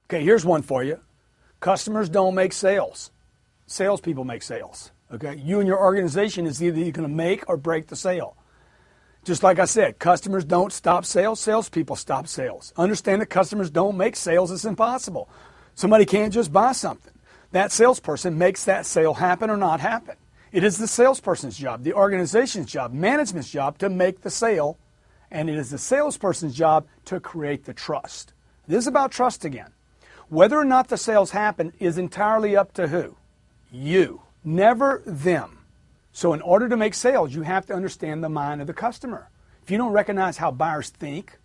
Okay, here's one for you. Customers don't make sales. Salespeople make sales. Okay, you and your organization is either going to make or break the sale. Just like I said, customers don't stop sales. Salespeople stop sales. Understand that customers don't make sales. It's impossible. Somebody can't just buy something. That salesperson makes that sale happen or not happen. It is the salesperson's job, the organization's job, management's job to make the sale, and it is the salesperson's job to create the trust. This is about trust again. Whether or not the sales happen is entirely up to who? You, never them. So in order to make sales, you have to understand the mind of the customer. If you don't recognize how buyers think,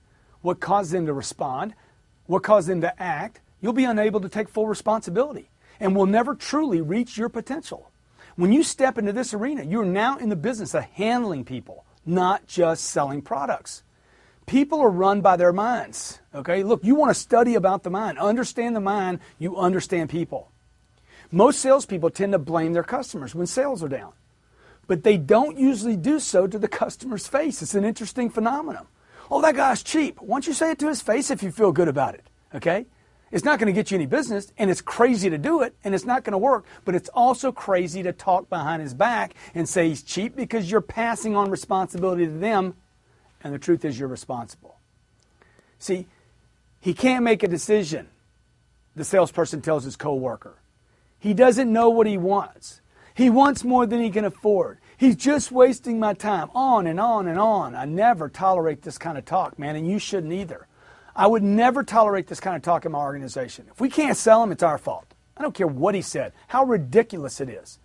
what causes them to respond, what causes them to act, you'll be unable to take full responsibility and will never truly reach your potential. When you step into this arena, you're now in the business of handling people, not just selling products. People are run by their minds. Okay, look, you want to study about the mind, understand the mind, you understand people. Most salespeople tend to blame their customers when sales are down, but they don't usually do so to the customer's face. It's an interesting phenomenon. Oh, that guy's cheap. Why don't you say it to his face if you feel good about it? Okay? It's not going to get you any business, and it's crazy to do it, and it's not going to work, but it's also crazy to talk behind his back and say he's cheap because you're passing on responsibility to them, and the truth is you're responsible. See, he can't make a decision, the salesperson tells his coworker. He doesn't know what he wants. He wants more than he can afford. He's just wasting my time, on and on and on. I never tolerate this kind of talk, man, and you shouldn't either. I would never tolerate this kind of talk in my organization. If we can't sell him, it's our fault. I don't care what he said, how ridiculous it is,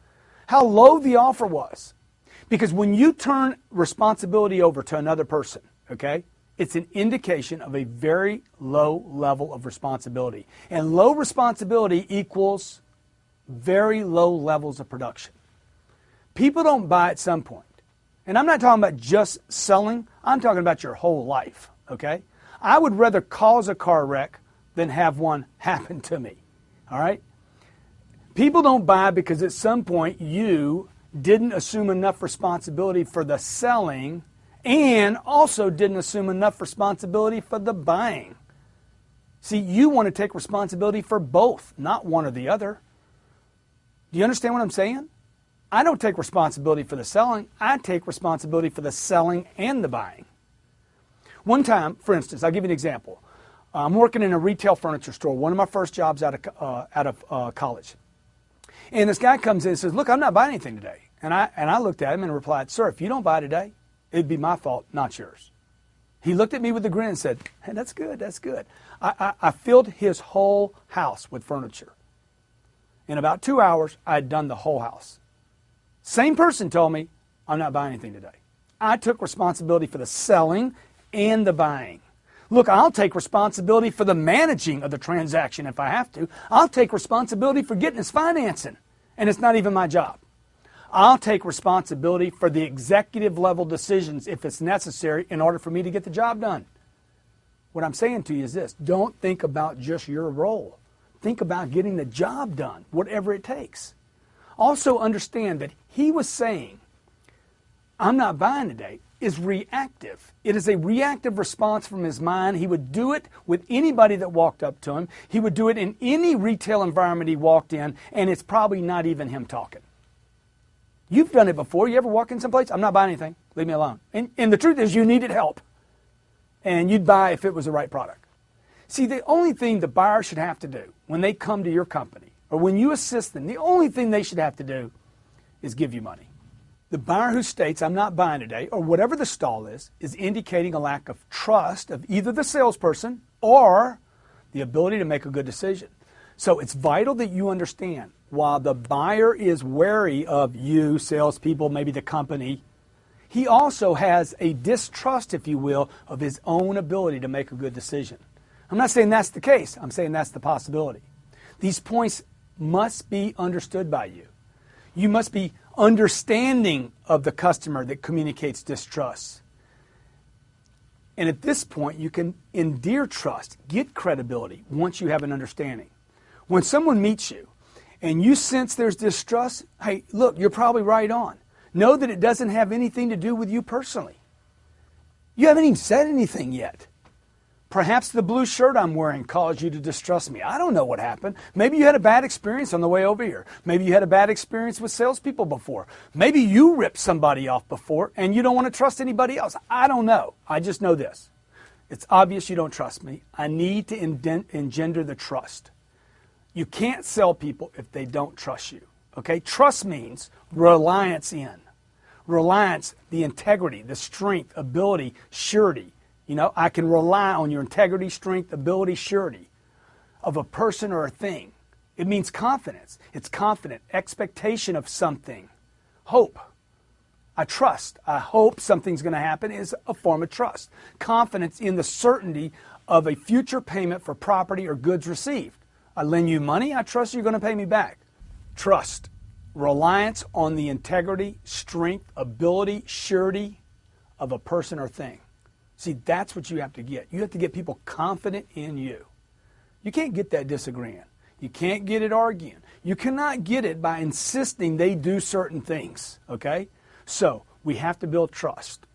how low the offer was. Because when you turn responsibility over to another person, okay, it's an indication of a very low level of responsibility. And low responsibility equals very low levels of production. People don't buy at some point. And I'm not talking about just selling. I'm talking about your whole life, okay? I would rather cause a car wreck than have one happen to me, all right? People don't buy because at some point you didn't assume enough responsibility for the selling and also didn't assume enough responsibility for the buying. See, you want to take responsibility for both, not one or the other. Do you understand what I'm saying? I don't take responsibility for the selling. I take responsibility for the selling and the buying. One time, for instance, I'll give you an example. I'm working in a retail furniture store, one of my first jobs out of college. And this guy comes in and says, look, I'm not buying anything today. And I looked at him and replied, sir, if you don't buy today, it'd be my fault, not yours. He looked at me with a grin and said, hey, that's good, that's good. I filled his whole house with furniture. In about 2 hours, I had done the whole house. Same person told me, I'm not buying anything today. I took responsibility for the selling and the buying. Look, I'll take responsibility for the managing of the transaction if I have to. I'll take responsibility for getting his financing, and it's not even my job. I'll take responsibility for the executive level decisions if it's necessary in order for me to get the job done. What I'm saying to you is this: don't think about just your role. Think about getting the job done, whatever it takes. Also understand that he was saying, I'm not buying today, is reactive. It is a reactive response from his mind. He would do it with anybody that walked up to him. He would do it in any retail environment he walked in, and it's probably not even him talking. You've done it before. You ever walk in someplace? I'm not buying anything. Leave me alone. And the truth is you needed help. And you'd buy if it was the right product. See, the only thing the buyer should have to do when they come to your company or when you assist them, the only thing they should have to do is give you money. The buyer who states, I'm not buying today, or whatever the stall is indicating a lack of trust of either the salesperson or the ability to make a good decision. So it's vital that you understand, while the buyer is wary of you, salespeople, maybe the company, he also has a distrust, if you will, of his own ability to make a good decision. I'm not saying that's the case. I'm saying that's the possibility. These points must be understood by you. You must be understanding of the customer that communicates distrust. And at this point, you can endear trust, get credibility once you have an understanding. When someone meets you and you sense there's distrust, hey, look, you're probably right on. Know that it doesn't have anything to do with you personally. You haven't even said anything yet. Perhaps the blue shirt I'm wearing caused you to distrust me. I don't know what happened. Maybe you had a bad experience on the way over here. Maybe you had a bad experience with salespeople before. Maybe you ripped somebody off before and you don't want to trust anybody else. I don't know. I just know this. It's obvious you don't trust me. I need to engender the trust. You can't sell people if they don't trust you. Okay? Trust means reliance in. Reliance, the integrity, the strength, ability, surety. You know, I can rely on your integrity, strength, ability, surety of a person or a thing. It means confidence. It's confident, expectation of something. Hope. I trust. I hope something's going to happen is a form of trust. Confidence in the certainty of a future payment for property or goods received. I lend you money, I trust you're going to pay me back. Trust. Reliance on the integrity, strength, ability, surety of a person or thing. See, that's what you have to get. You have to get people confident in you. You can't get that disagreeing. You can't get it arguing. You cannot get it by insisting they do certain things, okay? So we have to build trust.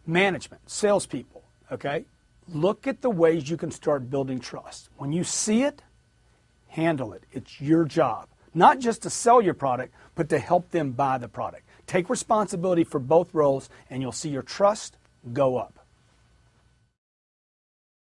Management, salespeople, okay? Look at the ways you can start building trust. When you see it, handle it. It's your job. Not just to sell your product, but to help them buy the product. Take responsibility for both roles, and you'll see your trust go up.